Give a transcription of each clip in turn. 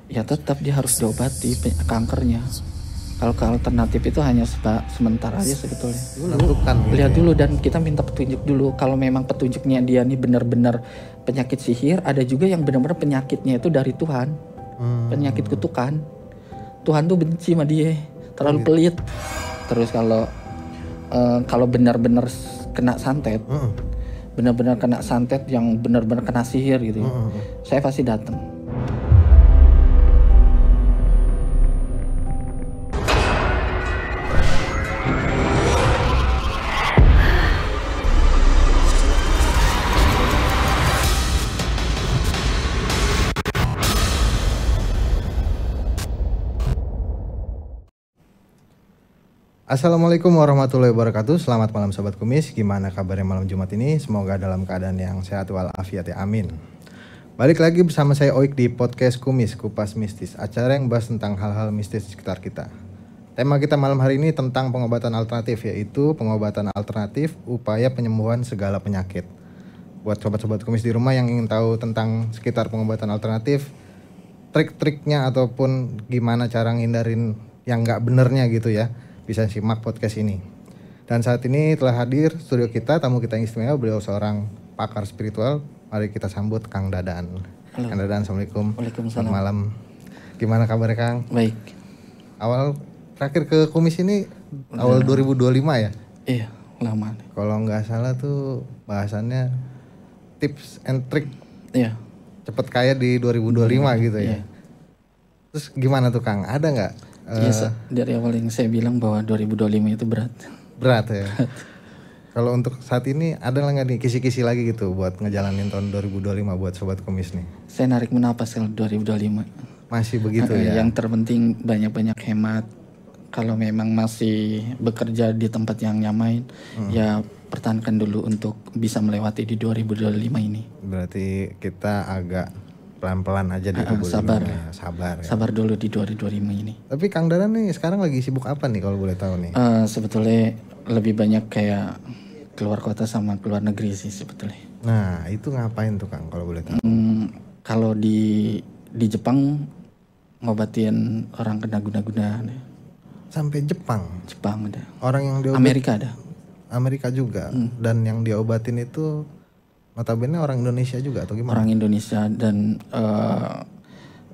ya tetap dia harus diobati kankernya. Kalau ke alternatif itu hanya sementara aja sebetulnya. Menentukan gitu Lihat ya. dulu dan kita minta petunjuk dulu. Kalau memang petunjuknya dia nih benar-benar penyakit sihir, ada juga yang benar-benar penyakitnya itu dari Tuhan. Penyakit kutukan. Tuhan tuh benci sama dia, terlalu pelit. Terus kalau benar-benar kena santet, benar-benar kena santet yang benar-benar kena sihir gitu, saya pasti datang. Assalamualaikum warahmatullahi wabarakatuh. Selamat malam Sobat Kumis. Gimana kabarnya malam Jumat ini? Semoga dalam keadaan yang sehat walafiat ya, amin. Balik lagi bersama saya Oik di podcast Kumis, Kupas Mistis, acara yang bahas tentang hal-hal mistis di sekitar kita. Tema kita malam hari ini tentang pengobatan alternatif, yaitu pengobatan alternatif upaya penyembuhan segala penyakit. Buat sobat-sobat Kumis di rumah yang ingin tahu tentang sekitar pengobatan alternatif, trik-triknya ataupun gimana cara ngindarin yang nggak benernya gitu ya, bisa simak podcast ini. Dan saat ini telah hadir studio kita, tamu kita yang istimewa, beliau seorang pakar spiritual. Mari kita sambut Kang Dadan. Halo. Kang Dadan, Assalamualaikum. Waalaikumsalam. Selamat malam. Gimana kabarnya Kang? Baik. Awal terakhir ke Kumis ini awal 2025 ya? Iya, lama. Kalau nggak salah tuh bahasannya tips and trick Iya. cepet kaya di 2025 gitu ya. Iya. Terus gimana tuh Kang? Ada nggak? Iya, dari awal yang saya bilang bahwa 2025 itu berat. Berat ya. Kalau untuk saat ini ada nggak nih kisi-kisi lagi gitu buat ngejalanin tahun 2025 buat Sobat Kumis nih? Saya narik menapas kalau 2025. Masih begitu ya? Yang terpenting banyak-banyak hemat. Kalau memang masih bekerja di tempat yang nyaman, ya pertahankan dulu untuk bisa melewati di 2025 ini. Berarti kita agak pelan-pelan aja di 2025 sabar. ya. Sabar ya. Sabar dulu di 2025 ini. Tapi Kang Dadan nih sekarang lagi sibuk apa nih kalau boleh tahu nih? Sebetulnya lebih banyak kayak keluar kota sama keluar negeri sih sebetulnya. Nah itu ngapain tuh Kang kalau boleh tahu? Kalau di Jepang ngobatin orang kena guna-guna. Sampai Jepang? Jepang ada. Orang yang diobatin? Amerika ada. Amerika juga. Dan yang diobatin itu notabene orang Indonesia juga atau gimana? Orang Indonesia dan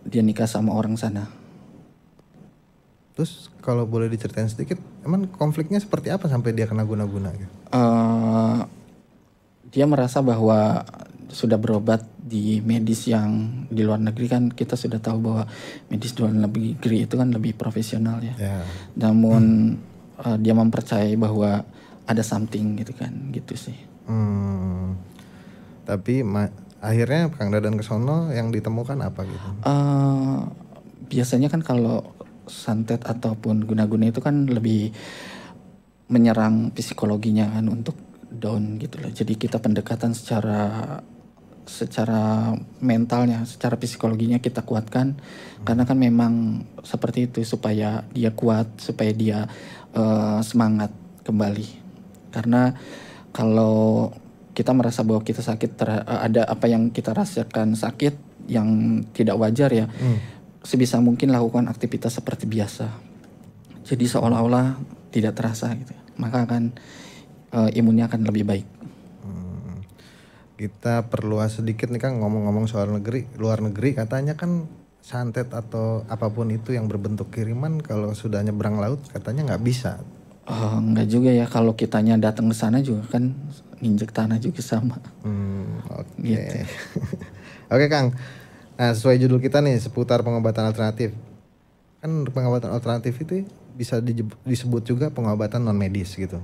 dia nikah sama orang sana. Terus kalau boleh diceritain sedikit, emang konfliknya seperti apa sampai dia kena guna-guna gitu? Dia merasa bahwa sudah berobat di medis yang di luar negeri, kan kita sudah tahu bahwa medis di luar negeri itu kan lebih profesional ya. Namun dia mempercayai bahwa ada something gitu kan, gitu sih. Tapi akhirnya Kang Dadan kesono yang ditemukan apa gitu? Biasanya kan kalau santet ataupun guna-guna itu kan lebih menyerang psikologinya kan, untuk down gitu loh. Jadi kita pendekatan secara mentalnya, secara psikologinya kita kuatkan, karena kan memang seperti itu supaya dia kuat, supaya dia semangat kembali. Karena kalau kita merasa bahwa kita sakit, ada apa yang kita rasakan sakit yang tidak wajar ya, sebisa mungkin lakukan aktivitas seperti biasa. Jadi seolah-olah tidak terasa gitu. Maka akan imunnya akan lebih baik. Kita perluas sedikit nih Kang, ngomong-ngomong soal luar negeri, katanya kan santet atau apapun itu yang berbentuk kiriman kalau sudah nyebrang laut katanya nggak bisa. Enggak juga ya, kalau kitanya datang ke sana juga kan nginjek tanah juga sama. Oke. Gitu. Oke Kang. Nah sesuai judul kita nih seputar pengobatan alternatif. Kan pengobatan alternatif itu bisa disebut juga pengobatan non medis gitu.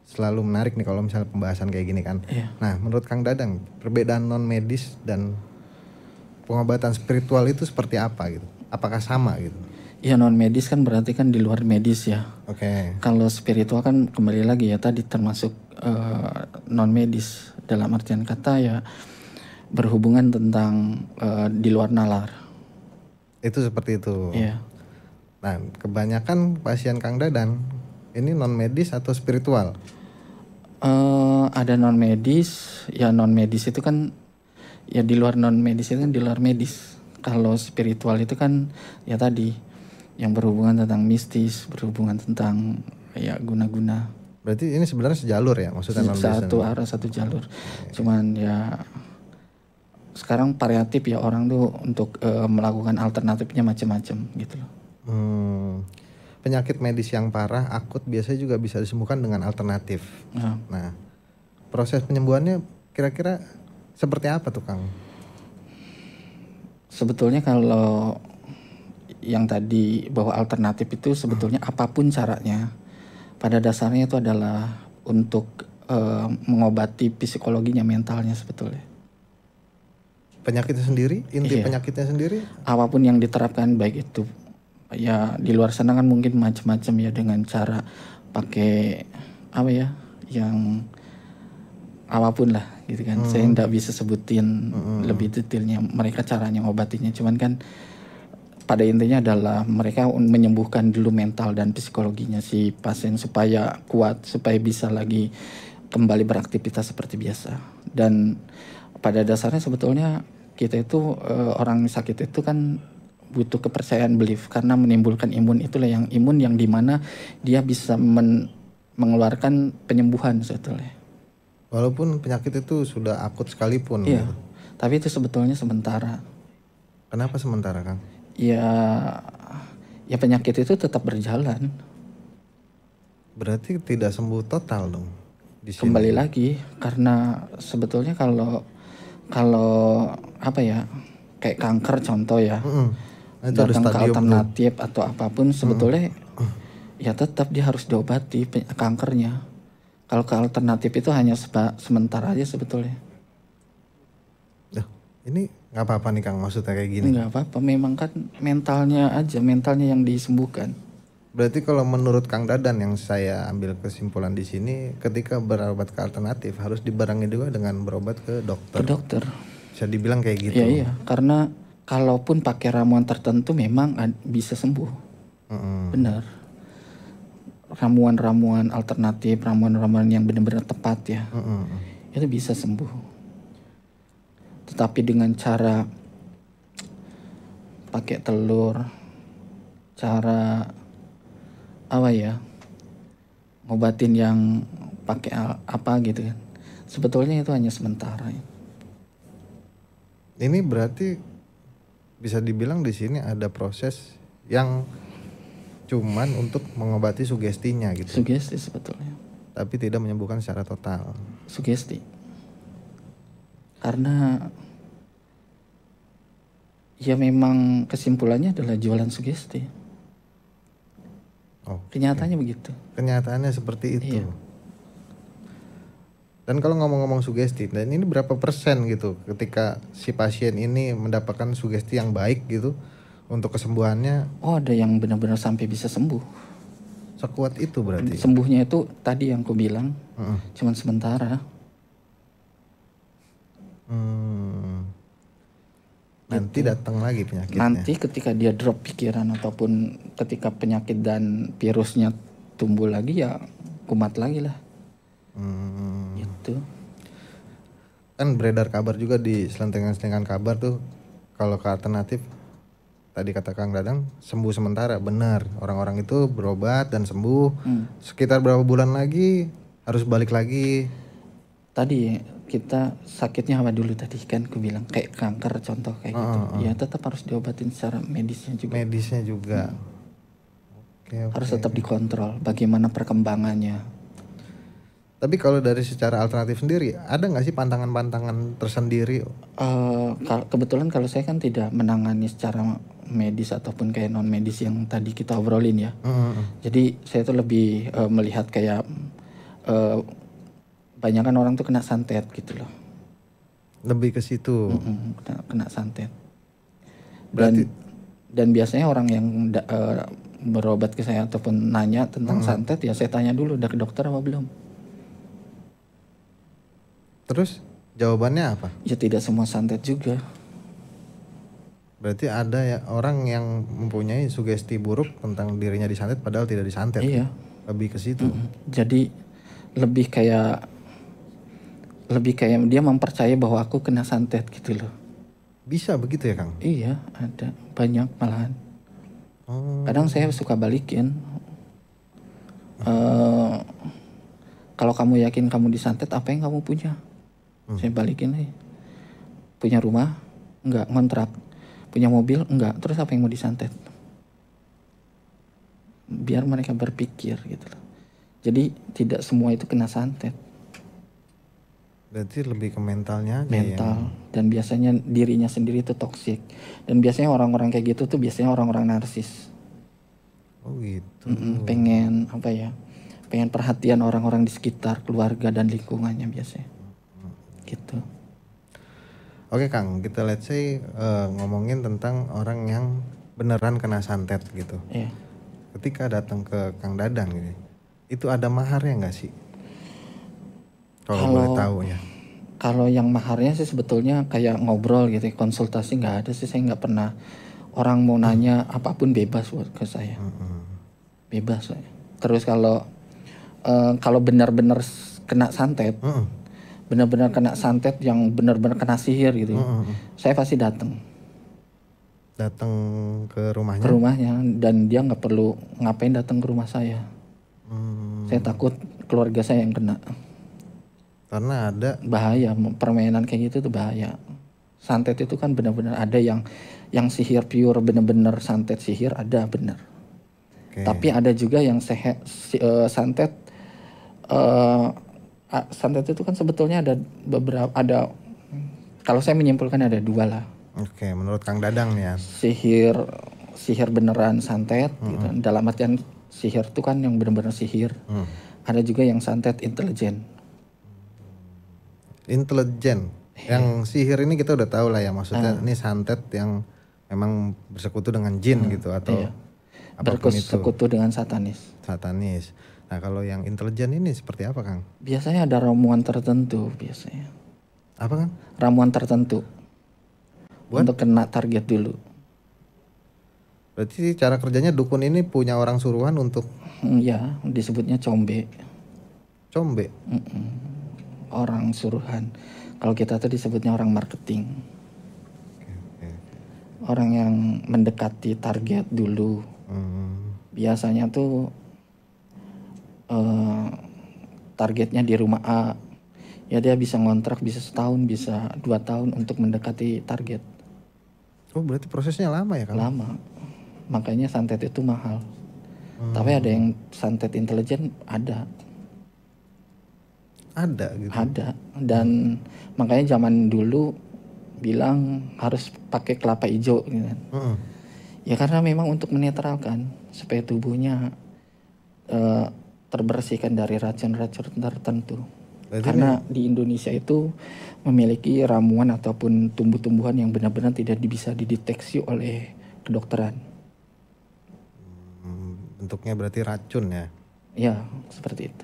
Selalu menarik nih kalau misalnya pembahasan kayak gini kan. Iya. Nah menurut Kang Dadang, perbedaan non medis dan pengobatan spiritual itu seperti apa gitu? Apakah sama gitu? Ya, non medis kan berarti kan di luar medis ya. Oke. Kalau spiritual kan kembali lagi ya tadi termasuk non medis, dalam artian kata ya berhubungan tentang di luar nalar. Itu seperti itu. Iya. Nah kebanyakan pasien Kang Dadan ini non medis atau spiritual? Ada non medis, ya non medis itu kan ya di luar non medis itu kan di luar medis. Kalau spiritual itu kan ya tadi yang berhubungan tentang mistis, berhubungan tentang ya guna-guna. Berarti ini sebenarnya sejalur ya maksudnya non Satu arah, satu jalur. Cuman ya sekarang variatif ya orang tuh untuk melakukan alternatifnya macam-macam gitu loh. Penyakit medis yang parah, akut biasanya juga bisa disembuhkan dengan alternatif. Nah, proses penyembuhannya kira-kira seperti apa tuh Kang? Sebetulnya kalau yang tadi bahwa alternatif itu sebetulnya apapun caranya, pada dasarnya itu adalah untuk mengobati psikologinya, mentalnya sebetulnya. Penyakitnya sendiri, inti penyakitnya sendiri? Apapun yang diterapkan, baik itu ya di luar sana kan mungkin macam-macam ya, dengan cara pakai apa ya, yang apapun lah gitu kan. Saya nggak bisa sebutin lebih detailnya mereka caranya ngobatinya, cuman kan pada intinya adalah mereka menyembuhkan dulu mental dan psikologinya si pasien supaya kuat, supaya bisa lagi kembali beraktivitas seperti biasa. Dan pada dasarnya sebetulnya kita itu orang sakit itu kan butuh kepercayaan, belief, karena menimbulkan imun, itulah yang imun yang dimana dia bisa mengeluarkan penyembuhan sebetulnya. Walaupun penyakit itu sudah akut sekalipun. Iya, gitu. tapi itu sebetulnya sementara. Kenapa sementara Kang? Ya penyakit itu tetap berjalan. Berarti tidak sembuh total dong di sini. Kembali lagi karena sebetulnya kalau apa ya, kayak kanker contoh ya, datang ke alternatif atau apapun sebetulnya ya tetap dia harus diobati kankernya. Kalau ke alternatif itu hanya sementara aja sebetulnya. Ini nggak apa-apa nih Kang, maksudnya kayak gini? Nggak apa-apa, memang kan mentalnya yang disembuhkan. Berarti kalau menurut Kang Dadan yang saya ambil kesimpulan di sini, ketika berobat ke alternatif harus dibarengi juga dengan berobat ke dokter. Ke dokter. Bisa dibilang kayak gitu. Iya, karena kalaupun pakai ramuan tertentu memang bisa sembuh. Benar. Ramuan-ramuan alternatif, ramuan-ramuan yang benar-benar tepat ya, itu bisa sembuh. Tetapi dengan cara pakai telur, cara apa ya, ngobatin yang pakai apa gitu kan, sebetulnya itu hanya sementara. Ini berarti bisa dibilang di sini ada proses yang cuman untuk mengobati sugestinya gitu. Sugesti sebetulnya. Tapi tidak menyembuhkan secara total. Sugesti. Karena ya memang kesimpulannya adalah jualan sugesti. Kenyataannya begitu. Kenyataannya seperti itu. Iya. Dan kalau ngomong-ngomong sugesti, dan ini berapa persen gitu ketika si pasien ini mendapatkan sugesti yang baik gitu untuk kesembuhannya? Oh, ada yang benar-benar sampai bisa sembuh. Sekuat itu berarti? Sembuhnya itu tadi yang aku bilang, cuman sementara. Nanti datang lagi penyakitnya. Nanti ketika dia drop pikiran ataupun ketika penyakit dan virusnya tumbuh lagi ya kumat lagi lah. Gitu. Kan beredar kabar juga di selentingan-selentingan kabar tuh kalau ke alternatif tadi kata Kang Dadang sembuh sementara. Benar, orang-orang itu berobat dan sembuh. Sekitar berapa bulan lagi harus balik lagi. Tadi kita sakitnya apa dulu tadi kan aku bilang kayak kanker contoh kayak gitu. Ya tetap harus diobatin secara medisnya juga. Medisnya juga. Oke. Harus tetap dikontrol bagaimana perkembangannya. Tapi kalau dari secara alternatif sendiri, ada nggak sih pantangan-pantangan tersendiri? Kebetulan kalau saya kan tidak menangani secara medis ataupun kayak non medis yang tadi kita obrolin ya. Jadi saya tuh lebih melihat kayak banyak kan orang tuh kena santet gitu loh. Lebih ke situ. Kena santet. Berarti dan biasanya orang yang berobat ke saya ataupun nanya tentang santet ya saya tanya dulu udah ke dokter apa belum. Terus jawabannya apa? Ya tidak semua santet juga. Berarti ada ya orang yang mempunyai sugesti buruk tentang dirinya disantet padahal tidak disantet. Iya. Lebih ke situ. Jadi lebih kayak dia mempercayai bahwa aku kena santet gitu loh. Bisa begitu ya Kang? Iya, ada banyak malahan. Oh. Kadang saya suka balikin. Kalau kamu yakin kamu disantet, apa yang kamu punya? Saya balikin aja. Punya rumah? Enggak. Ngontrak? Punya mobil? Enggak. Terus apa yang mau disantet? Biar mereka berpikir gitu loh. Jadi tidak semua itu kena santet. Berarti lebih ke mentalnya aja Mental. Dan biasanya dirinya sendiri itu toksik. Dan biasanya orang-orang kayak gitu tuh biasanya orang-orang narsis. Oh gitu. Pengen apa ya? Pengen perhatian orang-orang di sekitar, keluarga dan lingkungannya biasanya. Gitu. Oke Kang, kita let's say ngomongin tentang orang yang beneran kena santet gitu. Iya. Ketika datang ke Kang Dadang gitu, itu ada maharnya nggak sih? Kalau boleh tahu ya. Kalau yang maharnya sih sebetulnya kayak ngobrol gitu, konsultasi nggak ada sih, saya nggak pernah. Orang mau nanya apapun bebas buat ke saya, bebas saya. Terus kalau benar-benar kena santet, benar-benar kena santet yang benar-benar kena sihir gitu, saya pasti datang ke rumahnya. ke rumahnya, dan dia nggak perlu ngapain datang ke rumah saya. Saya takut keluarga saya yang kena. Karena ada Bahaya, permainan kayak gitu tuh bahaya. Santet itu kan benar-benar ada yang sihir pure, benar-benar santet sihir ada benar. Tapi ada juga yang santet santet itu kan sebetulnya ada beberapa, kalau saya menyimpulkan ada dua lah. Oke, menurut Kang Dadang nih ya. Sihir beneran santet gitu. Dalam artian sihir itu kan yang benar-benar sihir. Ada juga yang santet intelijen. Yang sihir ini kita udah tahu lah ya, maksudnya ini santet yang memang bersekutu dengan jin gitu atau apapun itu. Bersekutu dengan satanis. Nah kalau yang intelijen ini seperti apa Kang? Biasanya ada ramuan tertentu biasanya. Apa Kang? Ramuan tertentu. Untuk kena target dulu. Berarti cara kerjanya dukun ini punya orang suruhan untuk? Ya, disebutnya combe. Combe? Orang suruhan. Kalau kita tuh disebutnya orang marketing. Orang yang mendekati target dulu. Biasanya tuh targetnya di rumah A. Ya dia bisa ngontrak, bisa setahun, bisa 2 tahun untuk mendekati target. Oh berarti prosesnya lama ya Kang? Lama. Makanya santet itu mahal. Tapi ada yang santet intelijen ada. Ada gitu. Ada. Dan makanya zaman dulu bilang harus pakai kelapa hijau gitu kan. Ya karena memang untuk menetralkan supaya tubuhnya terbersihkan dari racun-racun tertentu. Berarti karena di Indonesia itu memiliki ramuan ataupun tumbuh-tumbuhan yang benar-benar tidak bisa dideteksi oleh kedokteran. Bentuknya berarti racun ya? Ya, seperti itu.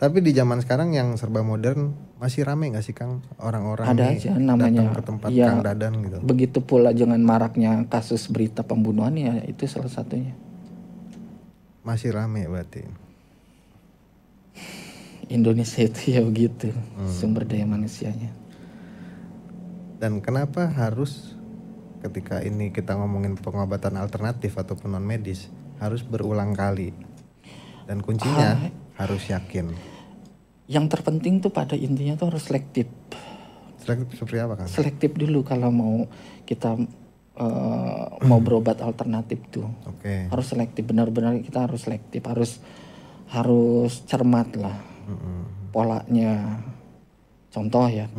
Tapi di zaman sekarang yang serba modern masih rame nggak sih Kang orang-orang ada aja namanya datang ke tempat ya, Kang Dadan gitu? Begitu pula dengan maraknya kasus berita pembunuhan ya itu salah satunya. Masih rame berarti. Indonesia itu ya begitu sumber daya manusianya. Dan kenapa harus ketika ini kita ngomongin pengobatan alternatif ataupun non medis harus berulang kali? Dan kuncinya harus yakin. Yang terpenting tuh pada intinya tuh harus selektif. Selektif seperti apa Kang? Selektif dulu kalau mau kita mau berobat alternatif tuh. Harus selektif, benar-benar kita harus selektif, harus cermat lah polanya. Contoh ya,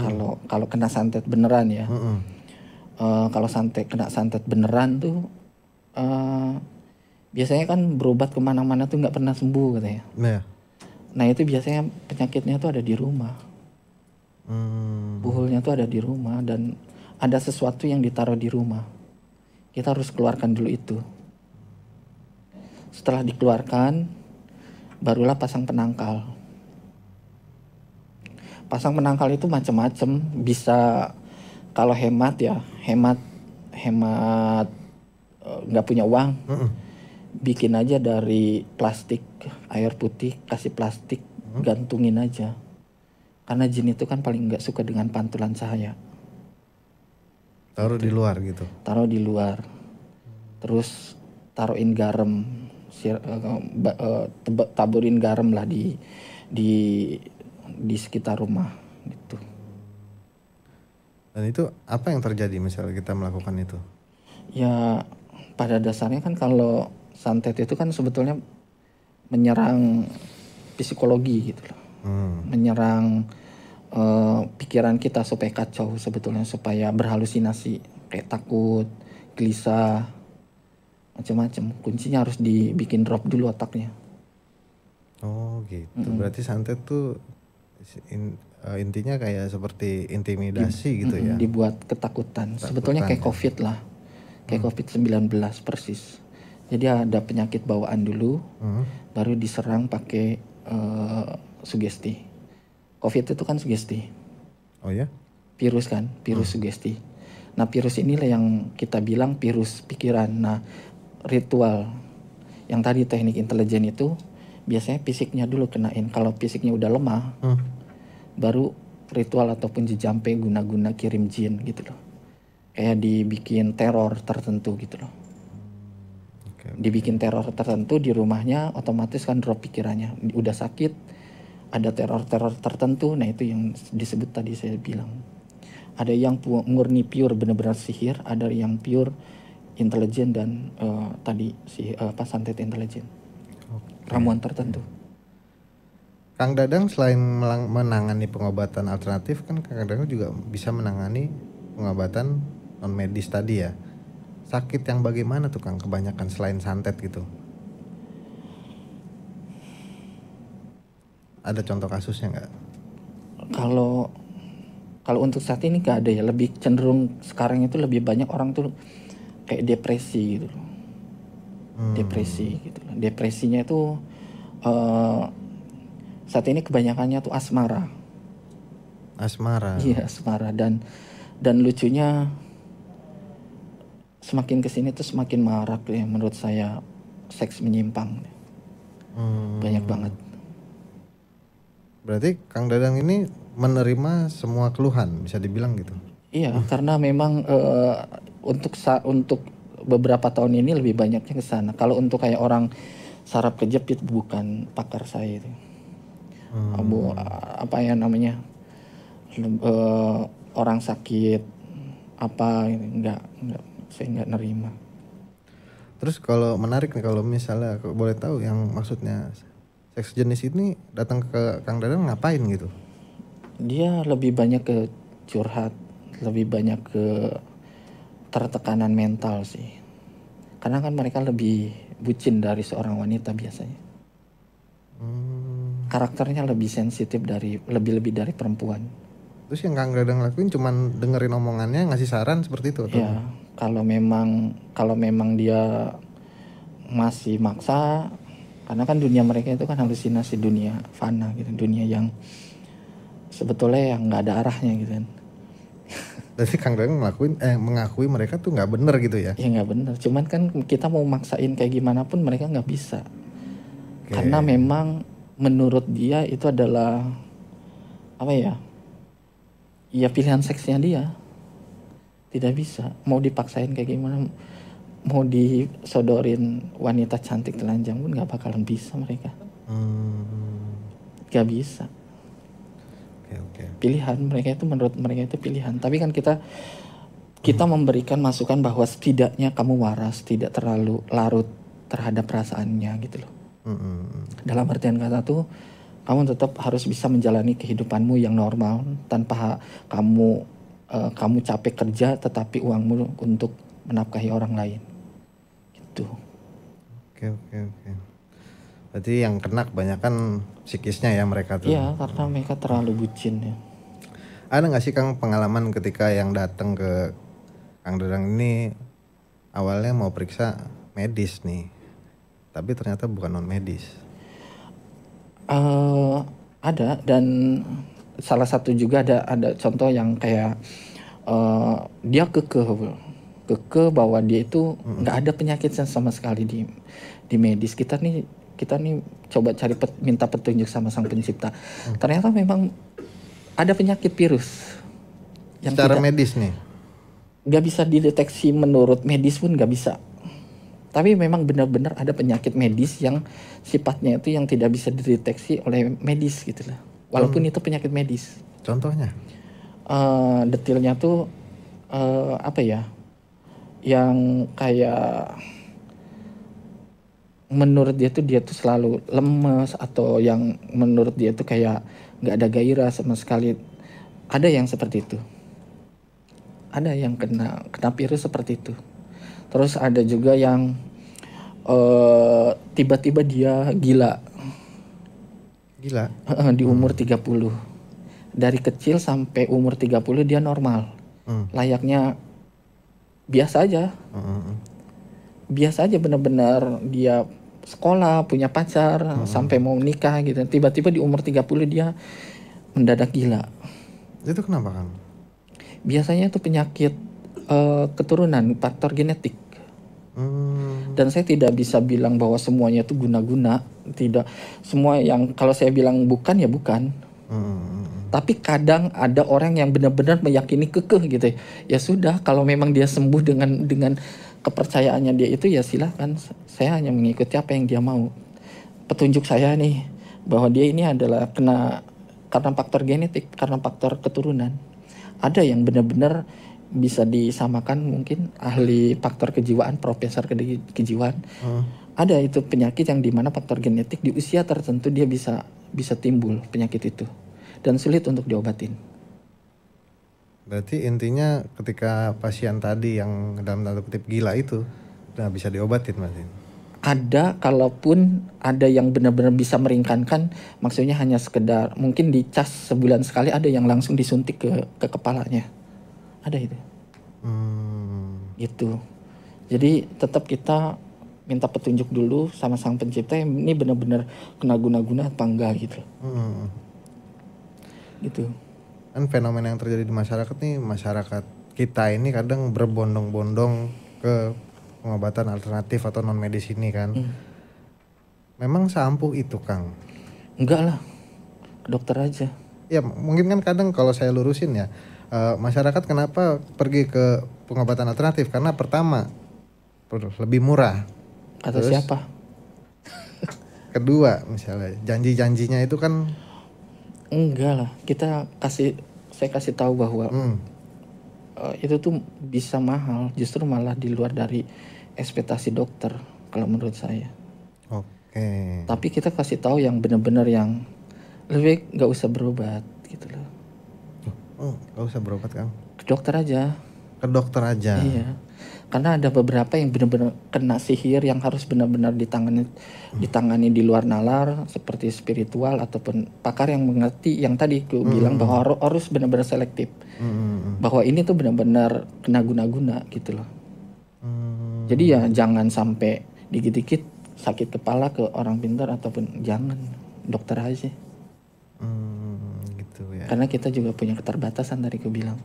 kalau kena santet beneran ya, kalau kena santet beneran tuh biasanya kan berobat kemana-mana tuh nggak pernah sembuh katanya. Nah itu biasanya penyakitnya tuh ada di rumah. Buhulnya tuh ada di rumah dan ada sesuatu yang ditaruh di rumah. Kita harus keluarkan dulu itu. Setelah dikeluarkan, barulah pasang penangkal. Pasang penangkal itu macam-macam. Bisa kalau hemat ya, hemat nggak punya uang. Bikin aja dari plastik, air putih, kasih plastik, gantungin aja. Karena jin itu kan paling nggak suka dengan pantulan cahaya. Taruh di luar gitu. Taruh di luar. Terus taruhin garam, taburin garam lah di sekitar rumah gitu. Dan itu apa yang terjadi misalnya kita melakukan itu? Ya pada dasarnya kan kalau santet itu kan sebetulnya menyerang psikologi gitu loh. Menyerang pikiran kita supaya kacau sebetulnya, supaya berhalusinasi, kayak takut, gelisah, macam-macam. Kuncinya harus dibikin drop dulu otaknya. Oh gitu. Berarti santet tuh intinya kayak seperti intimidasi gitu ya. Dibuat ketakutan. Sebetulnya kayak COVID lah. Kayak COVID-19 persis. Jadi ada penyakit bawaan dulu, baru diserang pakai sugesti. COVID itu kan sugesti. Oh ya? Virus kan, virus sugesti. Nah virus inilah yang kita bilang virus pikiran. Nah ritual yang tadi teknik intelijen itu biasanya fisiknya dulu kenain. Kalau fisiknya udah lemah, baru ritual ataupun jejampe guna-guna kirim jin gitu loh. Kayak dibikin teror tertentu gitu loh. Dibikin teror tertentu di rumahnya, otomatis kan drop pikirannya. Udah sakit, ada teror-teror tertentu. Nah itu yang disebut tadi saya bilang. Ada yang murni pure benar-benar sihir, ada yang pure intelijen dan tadi santet intelijen. Ramuan tertentu. Kang Dadang selain menangani pengobatan alternatif, kan Kang Dadang juga bisa menangani pengobatan non medis tadi ya. Sakit yang bagaimana tuh Kang kebanyakan selain santet gitu? Ada contoh kasusnya nggak? Kalau untuk saat ini nggak ada ya. Lebih cenderung sekarang itu lebih banyak orang tuh kayak depresi gitu loh. Depresi gitu loh. Depresinya itu saat ini kebanyakannya tuh asmara. Asmara. Iya asmara, dan lucunya semakin kesini tuh semakin marak ya menurut saya, seks menyimpang. Banyak banget. Berarti Kang Dadang ini menerima semua keluhan, bisa dibilang gitu? Iya, karena memang untuk beberapa tahun ini lebih banyaknya ke sana. Kalau untuk kayak orang saraf kejepit, bukan pakar saya itu. Apa ya namanya? Orang sakit apa enggak saya enggak nerima. Terus kalau menarik nih, kalau misalnya boleh tahu yang maksudnya seks jenis ini datang ke Kang Dadang ngapain gitu? Dia lebih banyak ke curhat, lebih banyak ke tertekanan mental sih. Karena kan mereka lebih bucin dari seorang wanita biasanya. Karakternya lebih sensitif lebih dari perempuan. Terus yang Kang Dadang lakuin cuman dengerin omongannya, ngasih saran seperti itu atau? Ya, kalau memang dia masih maksa, karena kan dunia mereka itu kan halusinasi, dunia fana gitu, dunia yang sebetulnya yang nggak ada arahnya gitu kan. Berarti Kang Dadang mengakui mereka tuh nggak bener gitu ya? Ya nggak bener, cuman kan kita mau maksain kayak gimana pun mereka nggak bisa. Karena memang menurut dia itu adalah apa ya? Ya pilihan seksnya dia. Tidak bisa, mau dipaksain kayak gimana, mau disodorin wanita cantik telanjang pun nggak bakalan bisa mereka. Gak bisa. Okay. Pilihan mereka itu, menurut mereka itu pilihan. Tapi kan kita memberikan masukan bahwa setidaknya kamu waras, tidak terlalu larut terhadap perasaannya gitu loh. Dalam artian kata tuh, kamu tetap harus bisa menjalani kehidupanmu yang normal tanpa kamu capek kerja tetapi uangmu untuk menafkahi orang lain. Gitu. Oke. Berarti yang kena kebanyakan psikisnya ya mereka tuh. Iya, karena mereka terlalu bucin ya. Ada nggak sih Kang pengalaman ketika yang datang ke Kang Dadang ini awalnya mau periksa medis nih, tapi ternyata bukan non medis? Ada, dan salah satu juga ada contoh yang kayak dia kekeh bahwa dia itu nggak ada penyakit sama sekali di medis. Kita nih coba minta petunjuk sama Sang Pencipta. Ternyata memang ada penyakit virus yang secara medis nih. nggak bisa dideteksi menurut medis pun nggak bisa. Tapi memang benar-benar ada penyakit medis yang sifatnya itu yang tidak bisa dideteksi oleh medis gitu lah. Walaupun itu penyakit medis. Contohnya? Detailnya tuh apa ya? Yang kayak menurut dia tuh selalu lemes, atau yang menurut dia tuh kayak nggak ada gairah sama sekali. Ada yang seperti itu. Ada yang kena virus seperti itu. Terus ada juga yang tiba-tiba dia gila. Gila? Di umur 30. Dari kecil sampai umur 30 dia normal. Layaknya biasa aja. Biasa aja, benar-benar dia sekolah, punya pacar, sampai mau nikah gitu. Tiba-tiba di umur 30 dia mendadak gila. Itu kenapa, Kang? Biasanya itu penyakit keturunan, faktor genetik. Dan saya tidak bisa bilang bahwa semuanya itu guna-guna. Tidak semua yang kalau saya bilang bukan ya bukan. Tapi kadang ada orang yang benar-benar meyakini kekeh gitu. Ya sudah, kalau memang dia sembuh dengan kepercayaannya dia itu, ya silakan. Saya hanya mengikuti apa yang dia mau. Petunjuk saya nih bahwa dia ini adalah karena faktor genetik, karena faktor keturunan. Ada yang benar-benar bisa disamakan, mungkin ahli faktor kejiwaan, profesor kejiwaan. Ada itu penyakit yang dimana faktor genetik di usia tertentu dia bisa timbul penyakit itu dan sulit untuk diobatin. Berarti intinya ketika pasien tadi yang dalam tanda kutip gila itu nggak bisa diobatin, Mas? Ada, kalaupun ada yang benar-benar bisa meringankan, maksudnya hanya sekedar mungkin dicas sebulan sekali, ada yang langsung disuntik ke kepalanya. Ada itu. Gitu. Jadi tetap kita minta petunjuk dulu sama Sang Pencipta, ini benar-benar kena guna-guna apa enggak gitu. Gitu. Kan fenomena yang terjadi di masyarakat nih, masyarakat kita ini kadang berbondong-bondong ke pengobatan alternatif atau non medis ini kan. Memang seampuh itu, Kang? Enggak lah, ke dokter aja. Ya mungkin kan kadang kalau saya lurusin ya, masyarakat kenapa pergi ke pengobatan alternatif? Karena pertama lebih murah. Kata siapa? Kedua misalnya janji-janjinya itu kan. Enggak lah, saya kasih tahu bahwa itu tuh bisa mahal, justru malah di luar dari ekspektasi dokter kalau menurut saya. Oke. Tapi kita kasih tahu yang benar-benar yang lebih baik nggak usah berobat gitu loh. Nggak usah berobat, Kang? Ke dokter aja. Ke dokter aja. Iya. Karena ada beberapa yang benar-benar kena sihir yang harus benar-benar ditangani di luar nalar, seperti spiritual ataupun pakar yang mengerti, yang tadi aku bilang bahwa harus benar-benar selektif. Bahwa ini tuh benar-benar kena guna-guna gitu loh. Jadi ya jangan sampai dikit-dikit sakit kepala ke orang pintar, ataupun jangan, dokter aja. Gitu ya. Karena kita juga punya keterbatasan tadi aku bilang.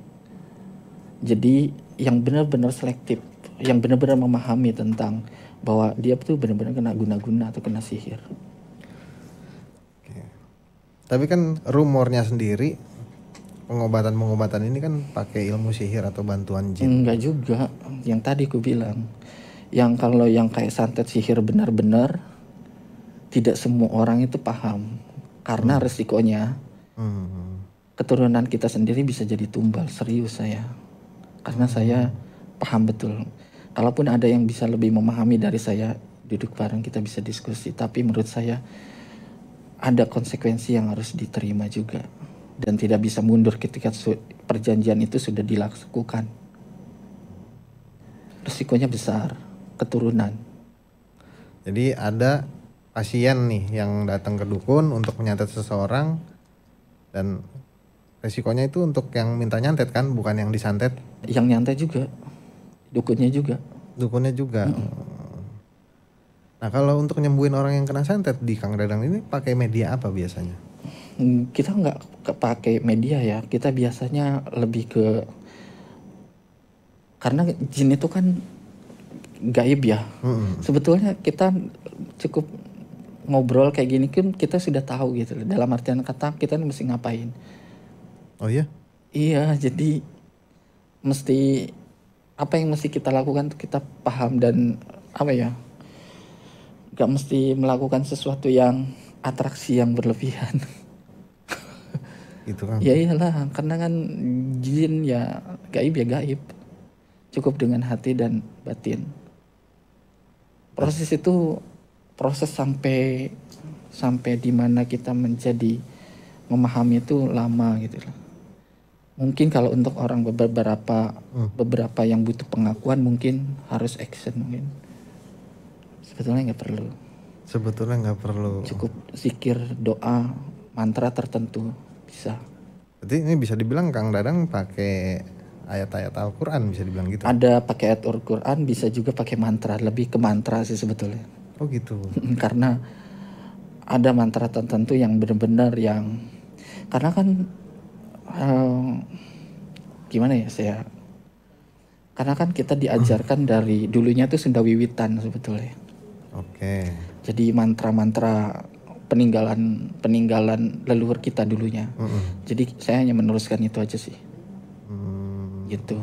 Jadi yang benar-benar selektif, yang benar-benar memahami tentang bahwa dia tuh benar-benar kena guna-guna atau kena sihir. Oke. Tapi kan rumornya sendiri pengobatan ini kan pakai ilmu sihir atau bantuan jin. Enggak juga, yang tadi aku bilang. Yang kalau yang kayak santet sihir benar-benar tidak semua orang itu paham. Karena resikonya keturunan kita sendiri bisa jadi tumbal, serius saya. Karena saya paham betul. Kalaupun ada yang bisa lebih memahami dari saya, duduk bareng kita bisa diskusi. Tapi menurut saya ada konsekuensi yang harus diterima juga. Dan tidak bisa mundur ketika perjanjian itu sudah dilakukan. Risikonya besar, keturunan. Jadi ada pasien nih yang datang ke dukun untuk menyantet seseorang, dan resikonya itu untuk yang minta nyantet kan, bukan yang disantet. Yang nyantet juga, dukunnya juga. Dukunnya juga. Nah kalau untuk nyembuhin orang yang kena santet di Kang Dadang ini pakai media apa biasanya? Kita nggak pakai media ya, kita biasanya lebih ke, karena jin itu kan gaib ya. Sebetulnya kita cukup ngobrol kayak gini kan kita sudah tahu gitu loh. Dalam artian kata kita mesti ngapain. Oh iya? Iya, jadi mesti apa yang mesti kita lakukan tuh kita paham dan apa ya, gak mesti melakukan sesuatu yang atraksi yang berlebihan. Gitu kan. Ya iyalah, karena kan jin ya gaib ya gaib, cukup dengan hati dan batin. Proses itu proses sampai dimana kita menjadi memahami itu lama gitu loh. Mungkin kalau untuk orang beberapa yang butuh pengakuan mungkin harus action mungkin. Sebetulnya nggak perlu. Cukup zikir, doa, mantra tertentu bisa. Berarti ini bisa dibilang Kang Dadang pakai ayat-ayat Al-Quran, bisa dibilang gitu. Ada pakai ayat Al-Quran, bisa juga pakai mantra. Lebih ke mantra sih sebetulnya. Oh gitu. Karena ada mantra tertentu yang benar-benar yang, karena kan gimana ya saya, karena kan kita diajarkan dari dulunya tuh Sunda Wiwitan sebetulnya. Oke. Jadi mantra-mantra peninggalan leluhur kita dulunya. Jadi saya hanya meneruskan itu aja sih. Gitu.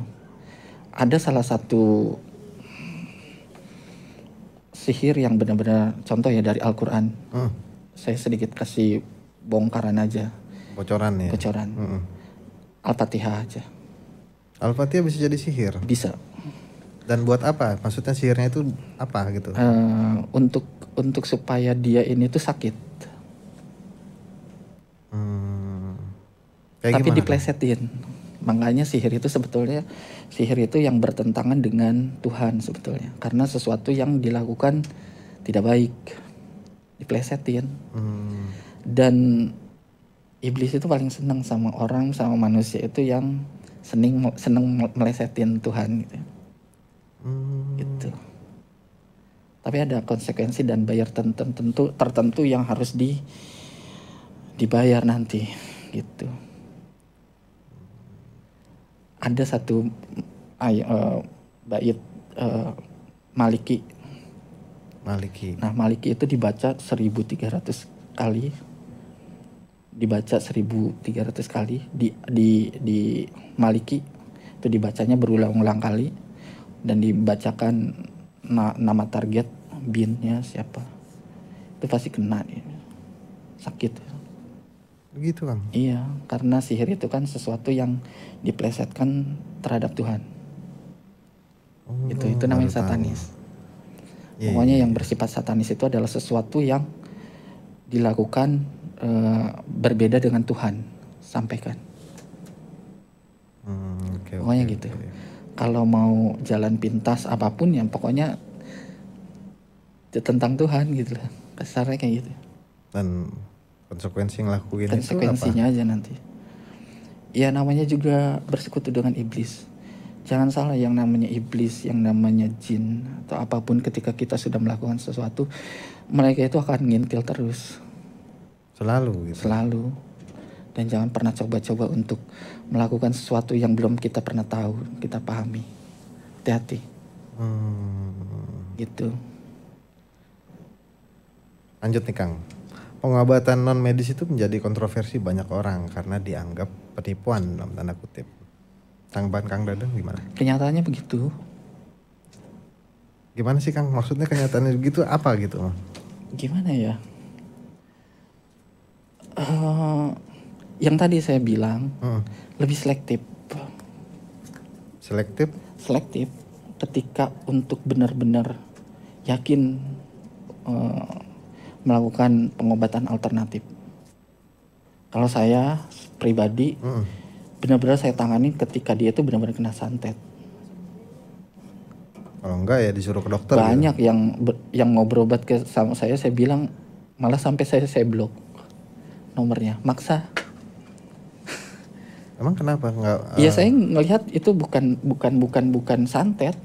Ada salah satu sihir yang benar-benar contoh ya dari Al-Quran. Saya sedikit kasih bongkaran aja. Bocoran ya. Al-Fatihah aja. Al-Fatihah bisa jadi sihir? Bisa. Dan buat apa? Maksudnya sihirnya itu apa gitu? Untuk supaya dia ini tuh sakit. Tapi diplesetin. Makanya sihir itu sebetulnya, sihir itu yang bertentangan dengan Tuhan sebetulnya. Karena sesuatu yang dilakukan tidak baik, diplesetin. Dan iblis itu paling senang sama orang, sama manusia itu yang seneng melesetin Tuhan gitu. Gitu. Tapi ada konsekuensi dan bayar tertentu yang harus dibayar nanti gitu. Ada satu bait Maliki. Nah, Maliki itu dibaca 1300 kali. Dibaca 1300 kali di Maliki itu dibacanya berulang-ulang kali dan dibacakan nama target binnya siapa. Itu pasti kena nih. Sakit. Begitu Kang? Iya, karena sihir itu kan sesuatu yang diplesetkan terhadap Tuhan. Itu namanya satanis. Pokoknya yang bersifat satanis itu adalah sesuatu yang dilakukan berbeda dengan Tuhan. Sampaikan. Pokoknya gitu. Kalau mau jalan pintas apapun yang pokoknya tentang Tuhan gitu lah. Kasarnya kayak gitu. Dan konsekuensi ngelakuin konsekuensinya aja nanti. Ya namanya juga bersekutu dengan iblis. Jangan salah, yang namanya iblis, yang namanya jin atau apapun, ketika kita sudah melakukan sesuatu, mereka itu akan ngintil terus. Selalu gitu. Selalu. Dan jangan pernah coba-coba untuk melakukan sesuatu yang belum kita pernah tahu, kita pahami. Hati-hati. Gitu. Lanjut nih Kang. Pengobatan non medis itu menjadi kontroversi banyak orang karena dianggap penipuan dalam tanda kutip. Tanggapan Kang Dadang gimana? Kenyataannya begitu. Gimana sih Kang? Maksudnya kenyataannya begitu apa gitu? Gimana ya? Yang tadi saya bilang lebih selektif. Selektif ketika untuk benar-benar yakin melakukan pengobatan alternatif. Kalau saya pribadi benar-benar saya tangani ketika dia itu benar-benar kena santet. Kalau enggak ya disuruh ke dokter. Banyak gitu. yang mau berobat ke sama saya bilang malah sampai saya blok nomornya, maksa. Emang kenapa enggak? Iya, saya ngelihat itu bukan santet.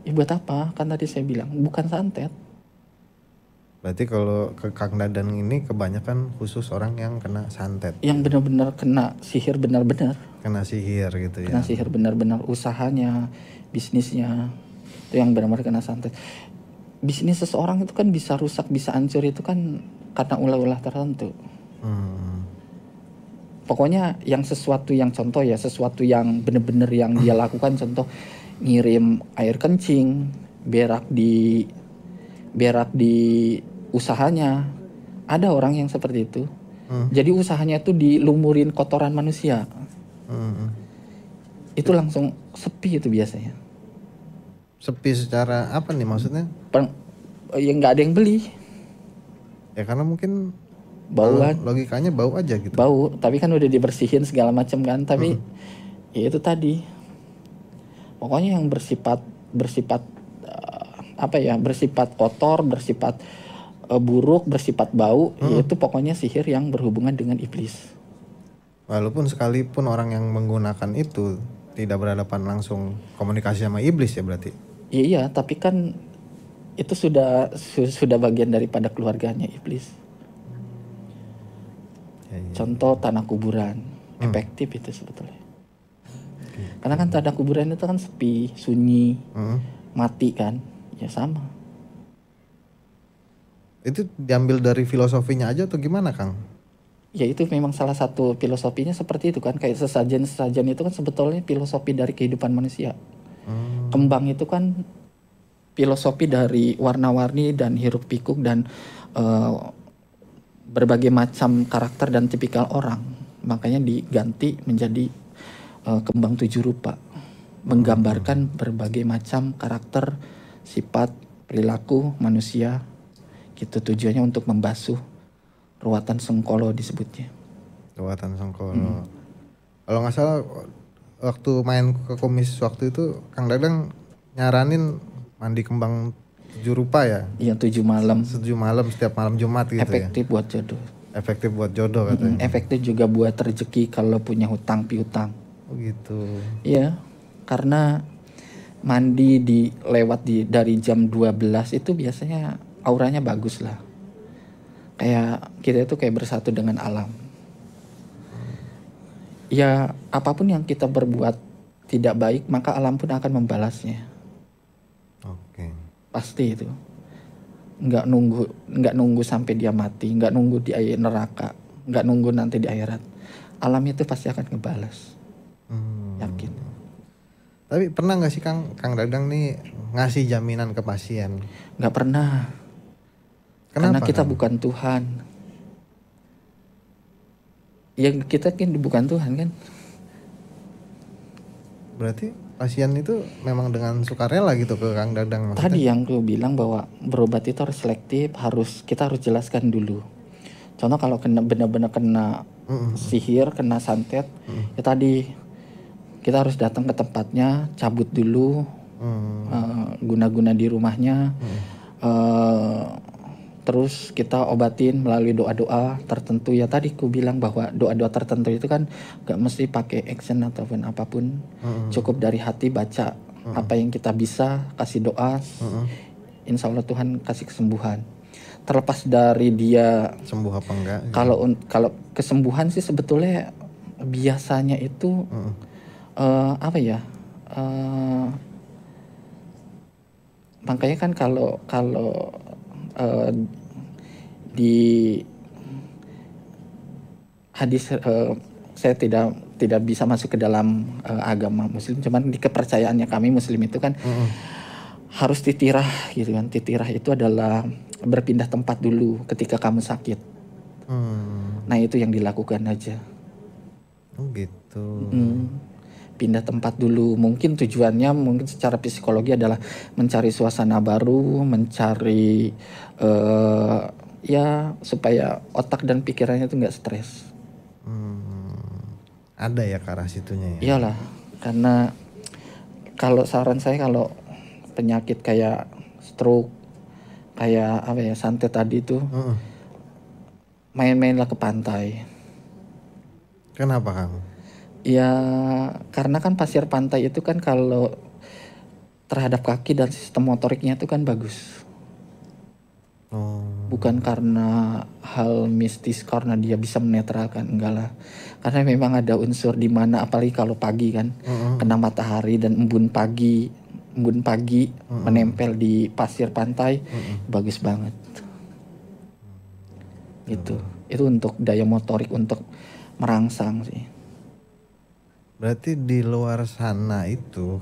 Buat apa? Kan tadi saya bilang bukan santet. Berarti kalau ke Kang Dadang ini kebanyakan khusus orang yang kena santet. Yang benar-benar kena sihir benar-benar. Kena sihir gitu ya. Kena sihir benar-benar, usahanya, bisnisnya itu yang benar-benar kena santet. Bisnis seseorang itu kan bisa rusak, bisa hancur itu kan karena ulah-ulah tertentu. pokoknya yang sesuatu yang contoh ya, sesuatu yang bener-bener yang dia lakukan, contoh ngirim air kencing, berak di usahanya. Ada orang yang seperti itu. Jadi usahanya itu dilumurin kotoran manusia. Itu langsung sepi itu biasanya. Sepi secara apa nih maksudnya? Ya nggak ada yang beli. Ya karena mungkin Bauan. Logikanya bau aja gitu. Bau, tapi kan udah dibersihin segala macam kan. Tapi ya itu tadi. Pokoknya yang bersifat bersifat kotor, bersifat buruk, bersifat bau, yaitu pokoknya sihir yang berhubungan dengan iblis. Walaupun sekalipun orang yang menggunakan itu tidak berhadapan langsung komunikasi sama iblis ya berarti. Iya, tapi kan itu sudah bagian daripada keluarganya iblis. Ya. Contoh tanah kuburan, efektif itu sebetulnya. Karena kan tanah kuburan itu kan sepi, sunyi, mati kan, ya sama. Itu diambil dari filosofinya aja atau gimana, Kang? Ya itu memang salah satu filosofinya seperti itu kan, kayak sesajen itu kan sebetulnya filosofi dari kehidupan manusia. Kembang itu kan filosofi dari warna-warni dan hiruk pikuk dan berbagai macam karakter dan tipikal orang. Makanya diganti menjadi kembang 7 rupa, menggambarkan berbagai macam karakter, sifat, perilaku manusia. Gitu, tujuannya untuk membasuh ruatan sengkolo disebutnya. Ruatan sengkolo. Kalau nggak salah waktu main ke kumis waktu itu Kang Dadang nyaranin mandi kembang 7 rupa ya? Iya, 7 malam. 7 malam setiap malam Jumat gitu. Efektif ya? Buat jodoh. Efektif buat jodoh katanya. Efektif juga buat rezeki kalau punya hutang piutang. Oh gitu. Iya, karena mandi dari jam 12 itu biasanya auranya bagus lah. Kayak kita itu kayak bersatu dengan alam. Ya apapun yang kita berbuat tidak baik, maka alam pun akan membalasnya. Oke. Pasti itu. Nggak nunggu sampai dia mati, nggak nunggu di air neraka, nggak nunggu nanti di akhirat. Alam itu pasti akan ngebalas. Yakin. Tapi pernah nggak sih Kang Dadang nih ngasih jaminan ke pasien? Nggak pernah. Kenapa? Karena kita bukan Tuhan. Ya kita kan bukan Tuhan kan. Berarti pasien itu memang dengan sukarela gitu ke Kang Dadang maksudnya? Tadi yang gue bilang bahwa berobat itu harus selektif, kita harus jelaskan dulu. Contoh kalau benar-benar kena sihir, kena santet, ya tadi kita harus datang ke tempatnya, cabut dulu guna-guna di rumahnya, terus kita obatin melalui doa-doa tertentu. Ya tadi ku bilang bahwa doa-doa tertentu itu kan gak mesti pakai action ataupun apapun, cukup dari hati baca apa yang kita bisa, kasih doa, insya Allah Tuhan kasih kesembuhan. Terlepas dari dia sembuh apa enggak. Kalau kesembuhan sih sebetulnya biasanya itu makanya kan kalau di hadis, saya tidak bisa masuk ke dalam agama Muslim, cuman di kepercayaannya kami Muslim itu kan harus titirah gitu kan. Titirah itu adalah berpindah tempat dulu ketika kamu sakit. Nah itu yang dilakukan aja. Oh gitu. Pindah tempat dulu. Mungkin tujuannya mungkin secara psikologi adalah mencari suasana baru, mencari ya supaya otak dan pikirannya itu nggak stres. Ada ya ke arah situnya ya? Iyalah, karena kalau saran saya kalau penyakit kayak stroke, kayak santet tadi itu, main-mainlah ke pantai. Kenapa Kang? Ya karena kan pasir pantai itu kan kalau terhadap kaki dan sistem motoriknya itu kan bagus. Bukan karena hal mistis, karena dia bisa menetralkan, enggak lah. Karena memang ada unsur di mana apalagi kalau pagi kan, kena matahari dan embun pagi menempel di pasir pantai, bagus banget. Gitu. Itu untuk daya motorik, untuk merangsang sih. Berarti di luar sana itu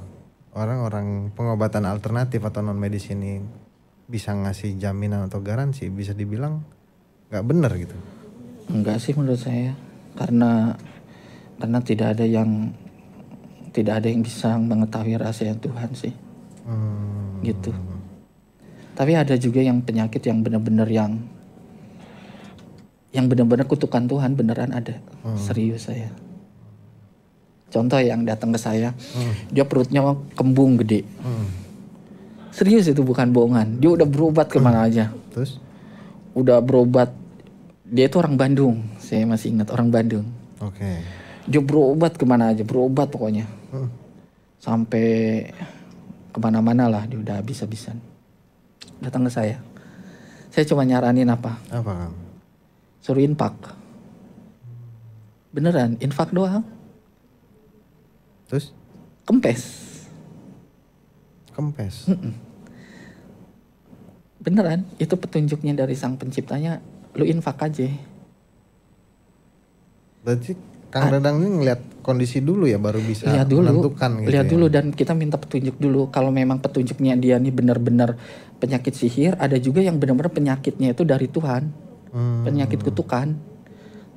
orang-orang pengobatan alternatif atau non medis ini bisa ngasih jaminan atau garansi, bisa dibilang nggak benar gitu. Enggak sih menurut saya, karena tidak ada yang bisa mengetahui rahasia Tuhan sih. Gitu. Tapi ada juga yang penyakit yang benar-benar yang benar-benar kutukan Tuhan, beneran ada. Serius saya. Contoh yang datang ke saya, dia perutnya kembung gede. Serius, itu bukan bohongan. Dia udah berobat kemana aja. Terus? Udah berobat. Dia itu orang Bandung. Saya masih ingat, orang Bandung. Oke. Dia berobat kemana aja, berobat pokoknya. Sampai kemana-mana lah, dia udah habis-habisan. Datang ke saya. Saya cuma nyaranin apa? Apa, Kang? Suruh infak. Beneran, infak doang. Terus? Kempes. Beneran, itu petunjuknya dari Sang Penciptanya. Lu infak aja. Berarti Kang Dadang ini ngeliat kondisi dulu ya, baru bisa menentukan gitu. Lihat dulu, dan kita minta petunjuk dulu. Kalau memang petunjuknya dia nih benar-benar penyakit sihir, ada juga yang benar-benar penyakitnya itu dari Tuhan. Penyakit kutukan.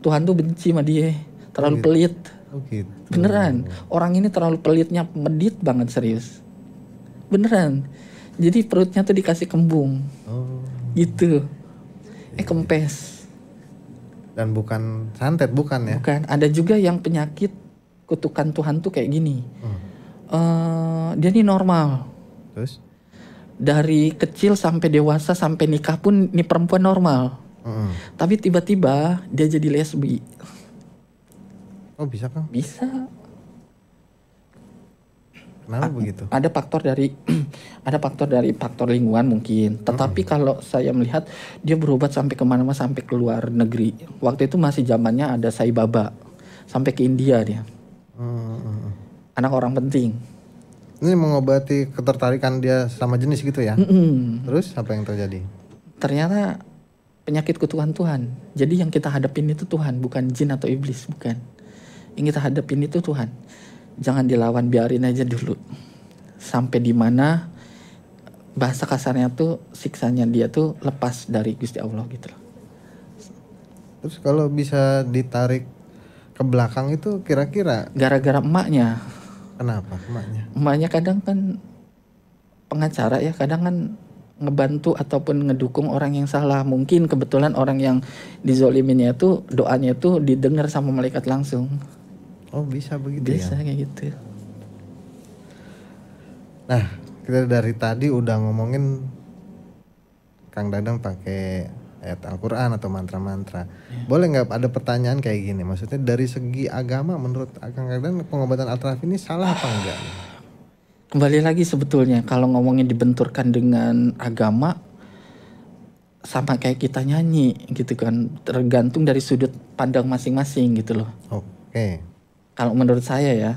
Tuhan tuh benci sama dia, terlalu pelit. Gitu. Beneran, orang ini terlalu pelitnya, medit banget, serius. Beneran. Jadi perutnya tuh dikasih kembung. Gitu. Kempes. Dan bukan santet, bukan ya? Bukan. Ada juga yang penyakit kutukan Tuhan tuh kayak gini. Dia ini normal. Terus? Dari kecil sampai dewasa sampai nikah pun ini perempuan normal. Tapi tiba-tiba dia jadi lesbi. Oh, bisa, Kang? Bisa. Kenapa begitu? Ada faktor dari faktor lingkungan mungkin. Tetapi kalau saya melihat dia berobat sampai kemana-mana, sampai ke luar negeri. Waktu itu masih zamannya ada Sai Baba, sampai ke India dia. Anak orang penting. Ini mengobati ketertarikan dia sama jenis gitu ya? Terus apa yang terjadi? Ternyata penyakit kutukan Tuhan. Jadi yang kita hadapin itu Tuhan, bukan jin atau iblis, bukan. Yang kita hadapin itu Tuhan. Jangan dilawan, biarin aja dulu. Sampai di mana bahasa kasarnya tuh siksanya dia tuh lepas dari Gusti Allah gitu loh. Terus kalau bisa ditarik ke belakang itu kira-kira gara-gara emaknya. Kenapa emaknya? Emaknya kadang kan pengacara ya, kadang kan ngebantu ataupun ngedukung orang yang salah. Mungkin kebetulan orang yang dizoliminnya itu doanya itu didengar sama malaikat langsung. Oh, bisa begitu ya? Bisa kayak gitu. Nah, kita dari tadi udah ngomongin Kang Dadang pakai ayat Al-Quran atau mantra-mantra. Boleh nggak ada pertanyaan kayak gini? Maksudnya dari segi agama menurut Kang Dadang pengobatan alternatif ini salah apa enggak? Kembali lagi sebetulnya kalau ngomongin dibenturkan dengan agama, sama kayak kita nyanyi gitu kan, tergantung dari sudut pandang masing-masing gitu loh. Oke. Kalau menurut saya ya,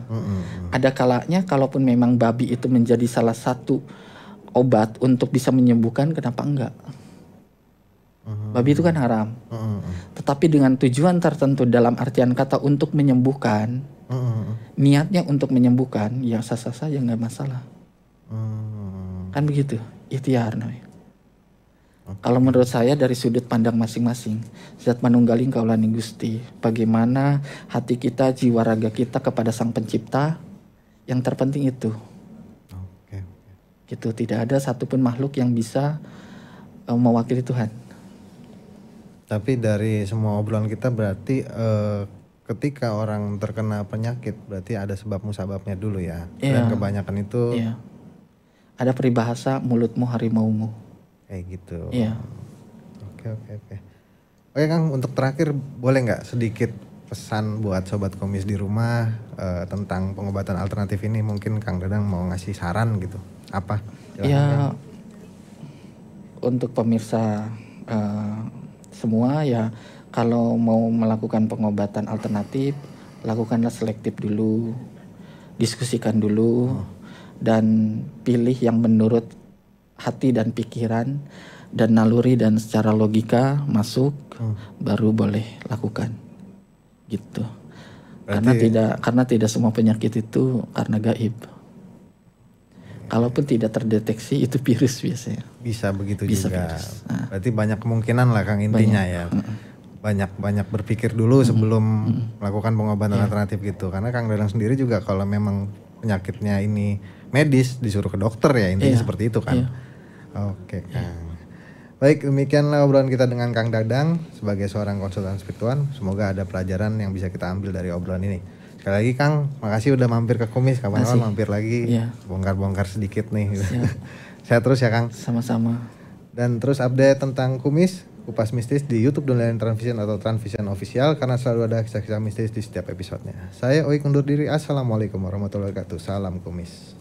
ada kalanya kalaupun memang babi itu menjadi salah satu obat untuk bisa menyembuhkan, kenapa enggak? Babi itu kan haram. Tetapi dengan tujuan tertentu dalam artian kata untuk menyembuhkan, niatnya untuk menyembuhkan, ya sah-sah saja, nggak masalah. Kan begitu, ikhtiar namanya. Kalau menurut saya dari sudut pandang masing-masing, Zat manunggaling kaulani Gusti, bagaimana hati kita, jiwa raga kita kepada Sang Pencipta, yang terpenting itu. Gitu, tidak ada satupun makhluk yang bisa mewakili Tuhan. Tapi dari semua obrolan kita berarti ketika orang terkena penyakit berarti ada sebab musababnya dulu ya. Dan kebanyakan itu ada peribahasa mulutmu harimaumu. Kayak gitu. Iya. Oke Kang, untuk terakhir boleh nggak sedikit pesan buat sobat komis di rumah tentang pengobatan alternatif ini? Mungkin Kang Dadang mau ngasih saran gitu. Apa? Ya, untuk pemirsa semua ya, kalau mau melakukan pengobatan alternatif, lakukanlah selektif dulu, diskusikan dulu, dan pilih yang menurut hati dan pikiran dan naluri dan secara logika masuk, baru boleh lakukan. gitu. Berarti- Karena tidak semua penyakit itu karena gaib. Kalaupun tidak terdeteksi itu virus biasanya. Bisa begitu Bisa juga. virus. Berarti banyak kemungkinan lah Kang intinya ya. Banyak berpikir dulu sebelum melakukan pengobatan alternatif gitu. Karena Kang Dadang sendiri juga kalau memang penyakitnya ini medis disuruh ke dokter ya intinya Iya. seperti itu kan. Iya. Oke Kang. Baik demikianlah obrolan kita dengan Kang Dadang sebagai seorang konsultan spiritual. Semoga ada pelajaran yang bisa kita ambil dari obrolan ini. Sekali lagi Kang, makasih udah mampir ke Kumis. Kapan-kapan mampir lagi, Iya. bongkar-bongkar sedikit nih. Sehat terus ya Kang. Sama-sama. Dan terus update tentang Kumis, Kupas Mistis di YouTube dan Transvision atau Transvision Official karena selalu ada kisah-kisah mistis di setiap episodenya. Saya Oik undur diri. Assalamualaikum warahmatullahi wabarakatuh. Salam Kumis.